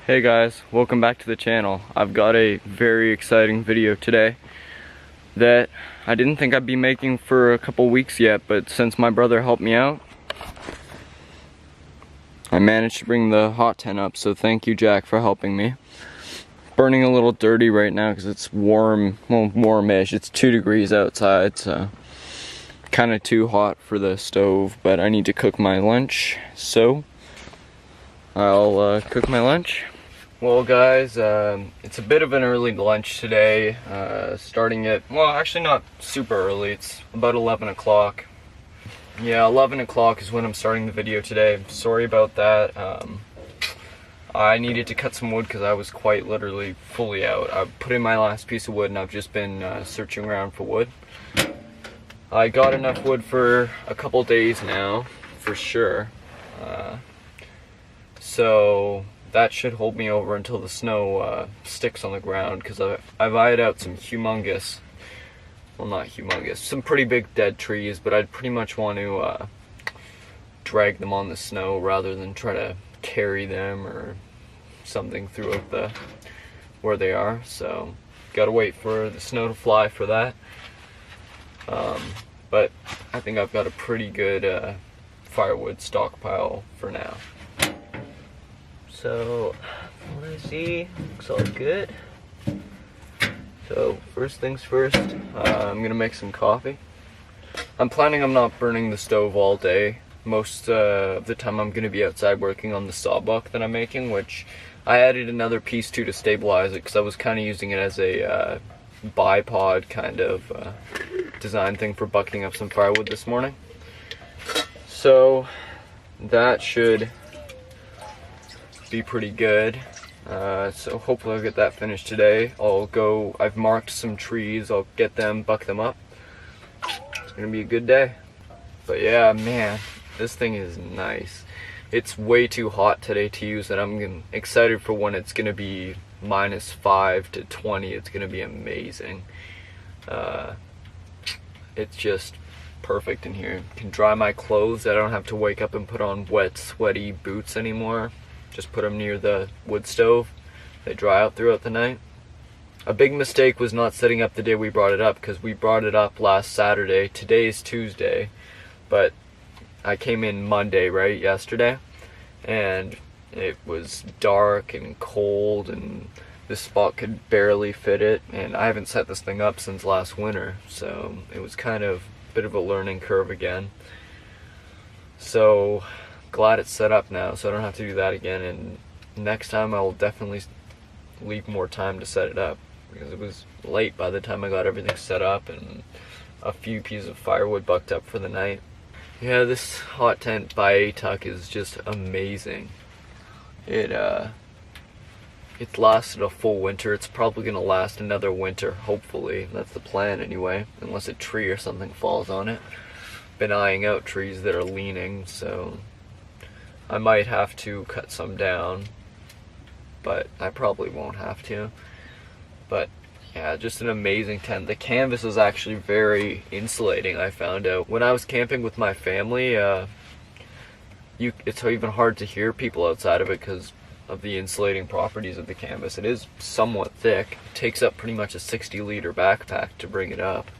Hey guys, welcome back to the channel. I've got a very exciting video today that I didn't think I'd be making for a couple weeks yet, but since my brother helped me out, I managed to bring the hot tent up, so thank you, Jack, for helping me. Burning a little dirty right now because it's warm, well, warmish. It's 2 degrees outside, so kind of too hot for the stove, but I need to cook my lunch, so I'll cook my lunch. Well guys, it's a bit of an early lunch today, starting at, well, actually not super early, it's about 11 o'clock. Yeah, 11 o'clock is when I'm starting the video today. Sorry about that. I needed to cut some wood because I was quite literally fully out. I put in my last piece of wood and I've just been searching around for wood. I got enough wood for a couple days now, for sure. So that should hold me over until the snow sticks on the ground, because I've eyed out some humongous, well, not humongous, some pretty big dead trees, but I'd pretty much want to drag them on the snow rather than try to carry them or something throughout where they are. So gotta wait for the snow to fly for that. But I think I've got a pretty good firewood stockpile for now. So, what I see, looks all good. So, first things first, I'm gonna make some coffee. I'm planning on not burning the stove all day. Most of the time I'm gonna be outside working on the sawbuck that I'm making, which I added another piece to stabilize it, because I was kind of using it as a bipod kind of design thing for bucking up some firewood this morning. So, that should be pretty good. So hopefully I'll get that finished today. I've marked some trees, I'll get them, buck them up. It's gonna be a good day. But yeah, man, this thing is nice. It's way too hot today to use, and I'm excited for when it's gonna be -5 to 20. It's gonna be amazing. It's just perfect in here. Can dry my clothes. I don't have to wake up and put on wet, sweaty boots anymore. Just put them near the wood stove. They dry out throughout the night. A big mistake was not setting up the day we brought it up, because we brought it up last Saturday. Today is Tuesday, but I came in Monday, right, yesterday, and it was dark and cold and this spot could barely fit it, and I haven't set this thing up since last winter, so it was kind of a bit of a learning curve again. So glad it's set up now, so I don't have to do that again, and next time I'll definitely leave more time to set it up, because it was late by the time I got everything set up and a few pieces of firewood bucked up for the night. Yeah, this hot tent by A-Tuck is just amazing. It's lasted a full winter. It's probably gonna last another winter, hopefully. That's the plan anyway, unless a tree or something falls on it. Been eyeing out trees that are leaning, so I might have to cut some down, but I probably won't have to. But yeah, just an amazing tent. The canvas is actually very insulating, I found out. When I was camping with my family, it's even hard to hear people outside of it because of the insulating properties of the canvas. It is somewhat thick. It takes up pretty much a 60-liter backpack to bring it up.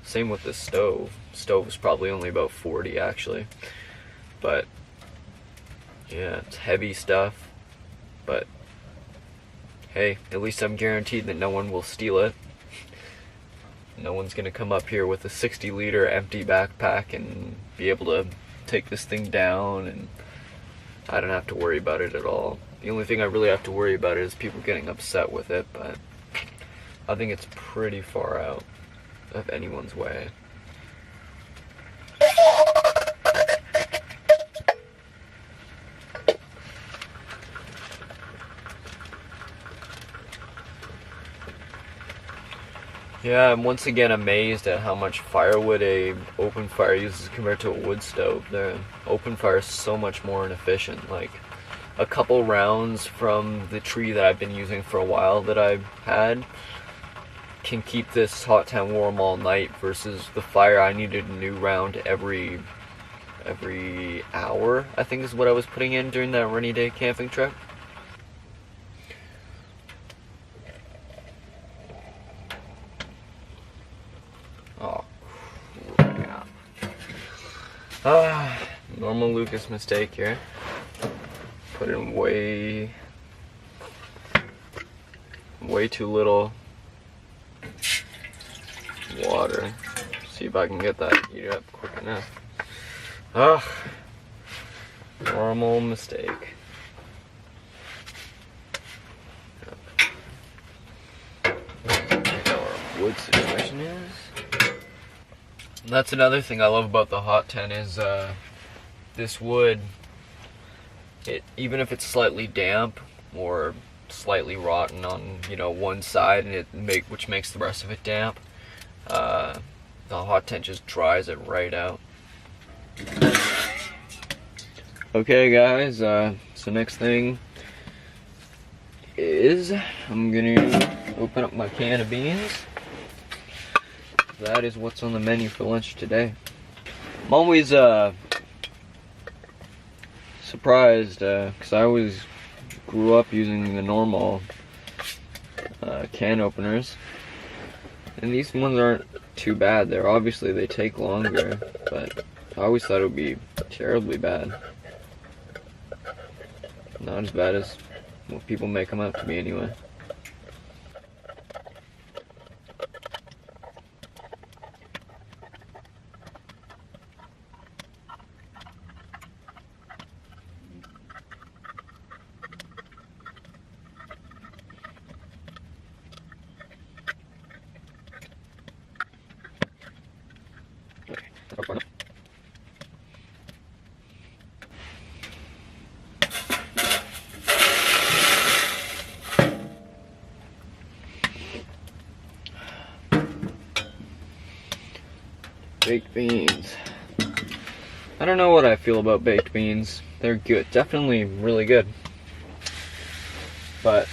Same with the stove. Stove is probably only about 40 actually. But yeah, it's heavy stuff, but hey, at least I'm guaranteed that no one will steal it. No one's gonna come up here with a 60-liter empty backpack and be able to take this thing down, and I don't have to worry about it at all. The only thing I really have to worry about is people getting upset with it, but I think it's pretty far out of anyone's way. Yeah, I'm once again amazed at how much firewood a open fire uses compared to a wood stove. The open fire is so much more inefficient. Like, a couple rounds from the tree that I've been using for a while that I've had can keep this hot tent warm all night, versus the fire I needed a new round every hour, I think is what I was putting in during that rainy day camping trip. Normal Lucas mistake here. Put in way too little water. See if I can get that heated up quick enough. Normal mistake. Our wood situation is. And that's another thing I love about the Hot 10 is this wood. Even if it's slightly damp or slightly rotten on one side, and which makes the rest of it damp, the Hot 10 just dries it right out. Okay guys, so next thing is I'm gonna open up my can of beans. That is what's on the menu for lunch today. I'm always surprised because I always grew up using the normal can openers, and these ones aren't too bad. They take longer, but I always thought it would be terribly bad. Not as bad as what people make them out to be anyway. Baked beans. I don't know what I feel about baked beans. They're good, definitely really good. But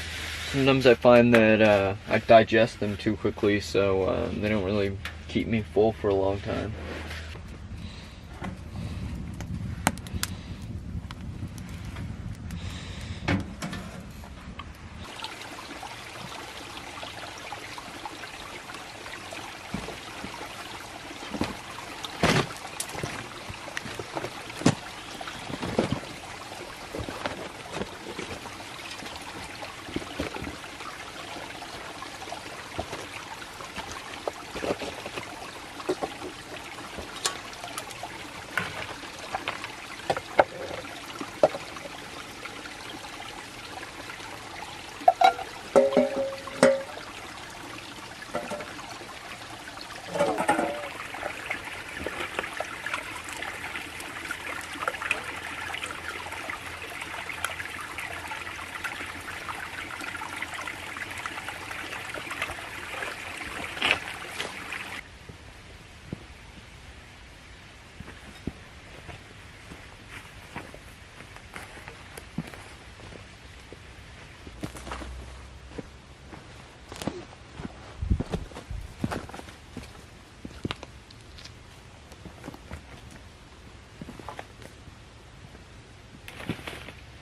sometimes I find that I digest them too quickly, so they don't really keep me full for a long time.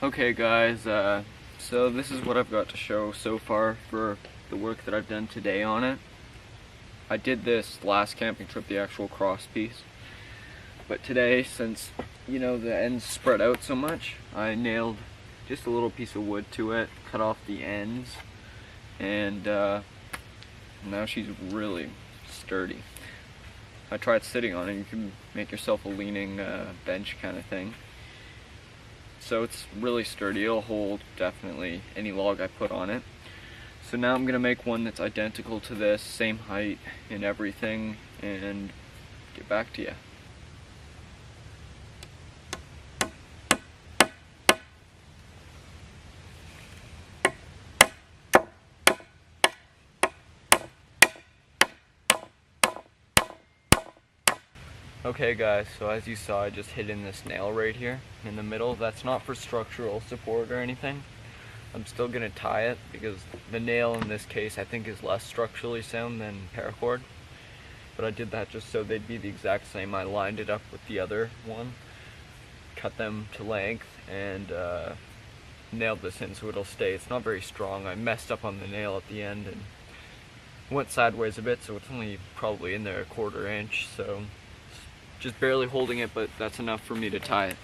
Okay guys, so this is what I've got to show so far for the work that I've done today on it. I did this last camping trip, the actual cross piece, but today, since the ends spread out so much, I nailed just a little piece of wood to it, cut off the ends, and now she's really sturdy. I tried sitting on it. You can make yourself a leaning bench kind of thing. So it's really sturdy. It'll hold definitely any log I put on it. So now I'm gonna make one that's identical to this, same height and everything, and get back to you. Okay guys, so as you saw, I just hid in this nail right here in the middle. That's not for structural support or anything. I'm still gonna tie it because the nail in this case I think is less structurally sound than paracord. But I did that just so they'd be the exact same. I lined it up with the other one, cut them to length, and nailed this in so it'll stay. It's not very strong. I messed up on the nail at the end and went sideways a bit, so it's only probably in there 1/4 inch, so just barely holding it, but that's enough for me to tie it.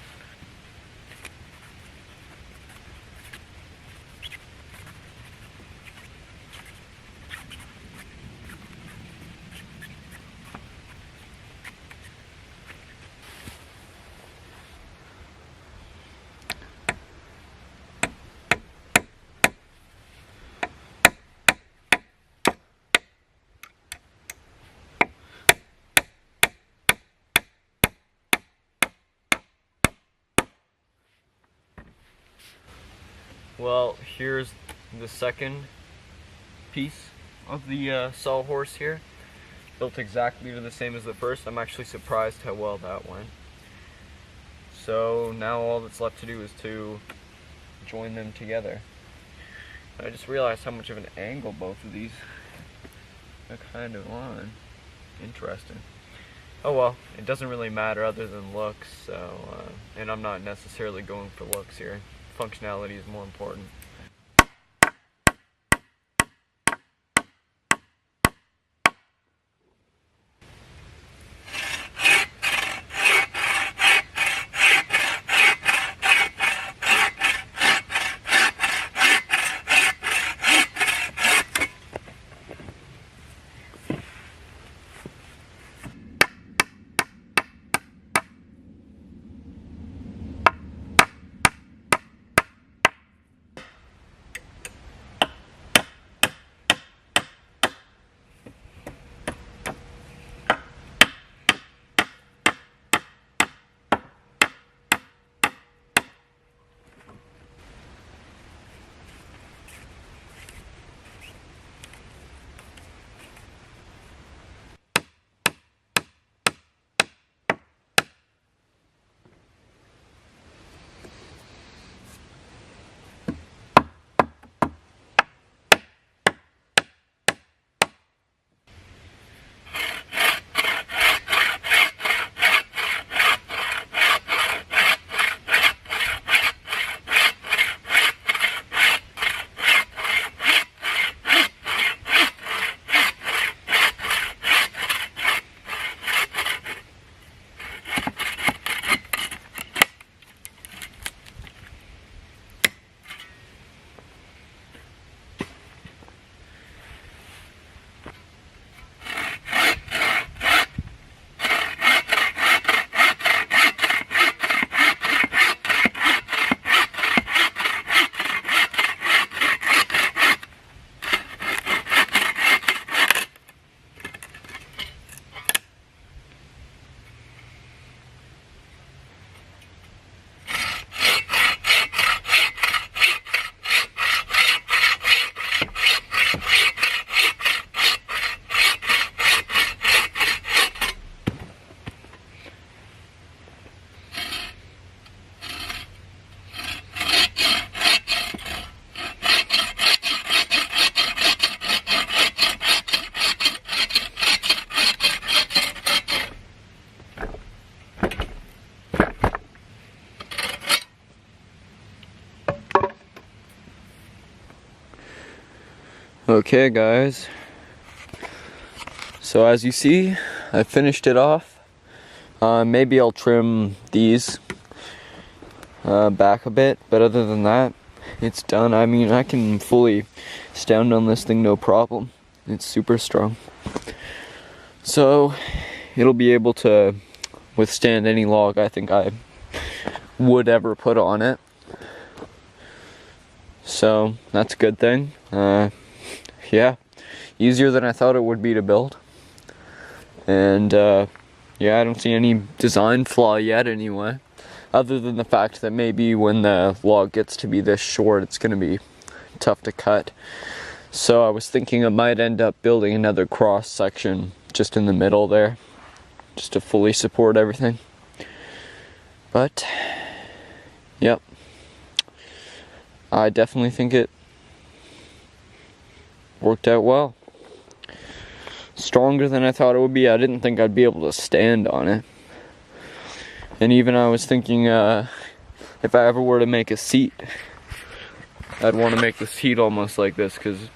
Well, here's the second piece of the sawhorse here. Built exactly the same as the first. I'm actually surprised how well that went. So now all that's left to do is to join them together. I just realized how much of an angle both of these are kind of on. Interesting. Oh well, it doesn't really matter other than looks, so, and I'm not necessarily going for looks here. Functionality is more important. Okay guys, so as you see, I finished it off. Maybe I'll trim these back a bit, but other than that, it's done. I mean, I can fully stand on this thing no problem. It's super strong. So, it'll be able to withstand any log I think I would ever put on it. So, that's a good thing. Yeah, easier than I thought it would be to build. And yeah, I don't see any design flaw yet anyway, other than the fact that maybe when the log gets to be this short, it's going to be tough to cut. So I was thinking I might end up building another cross section just in the middle there, just to fully support everything. But yep, I definitely think it worked out well. Stronger than I thought it would be. I didn't think I'd be able to stand on it. And even I was thinking if I ever were to make a seat, I'd want to make the seat almost like this, because it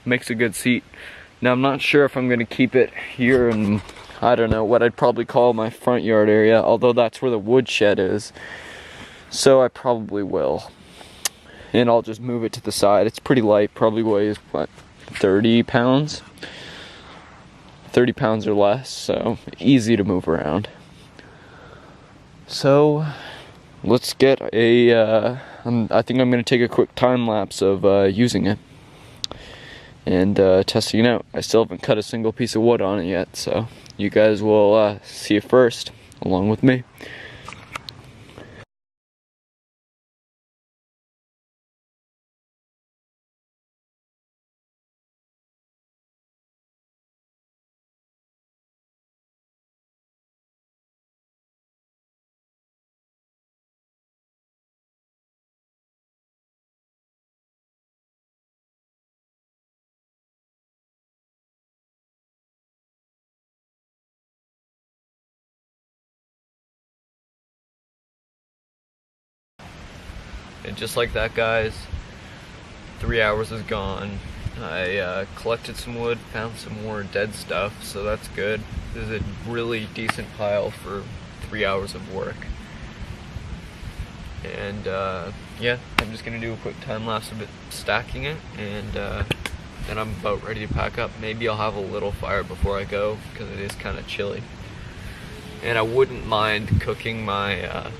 makes a good seat. Now I'm not sure if I'm going to keep it here and I don't know, what I'd probably call my front yard area, although that's where the woodshed is. So I probably will. And I'll just move it to the side. It's pretty light, probably weighs, what, 30 pounds? 30 pounds or less, so easy to move around. So let's get a, I think I'm gonna take a quick time lapse of using it and testing it out. I still haven't cut a single piece of wood on it yet, so you guys will see it first, along with me. And just like that, guys, 3 hours is gone. I collected some wood, found some more dead stuff, so that's good. This is a really decent pile for 3 hours of work. And yeah, I'm just gonna do a quick time lapse of it stacking it, and then I'm about ready to pack up. Maybe I'll have a little fire before I go, because it is kind of chilly. And I wouldn't mind cooking my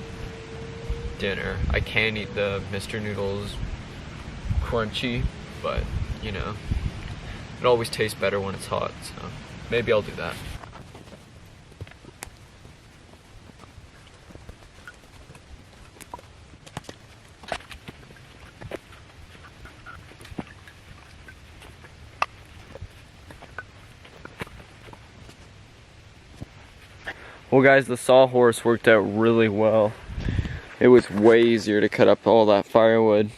dinner. I can eat the Mr. Noodles crunchy, but you know, it always tastes better when it's hot, so maybe I'll do that. Well guys, the sawhorse worked out really well. It was way easier to cut up all that firewood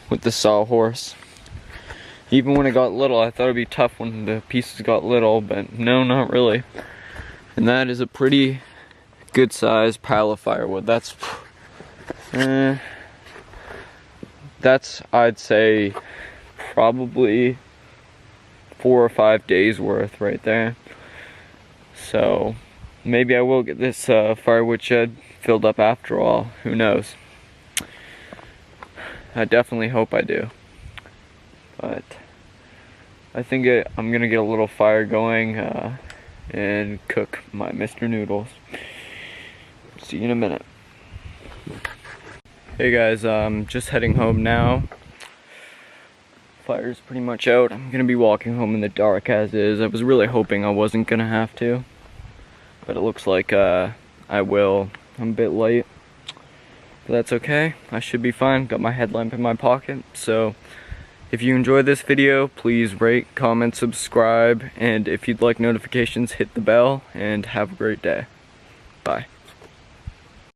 with the sawhorse. Even when it got little, I thought it'd be tough when the pieces got little, but no, not really. And that is a pretty good sized pile of firewood. That's, I'd say, probably 4 or 5 days worth right there. So maybe I will get this firewood shed filled up after all. Who knows? I definitely hope I do. But I think I'm gonna get a little fire going and cook my Mr. Noodles. See you in a minute. Hey guys, I'm just heading home now. Fire's pretty much out. I'm gonna be walking home in the dark as is. I was really hoping I wasn't gonna have to, but it looks like I will. I'm a bit late, but that's okay. I should be fine. Got my headlamp in my pocket. So if you enjoyed this video, please rate, comment, subscribe, and if you'd like notifications, hit the bell, and have a great day. Bye.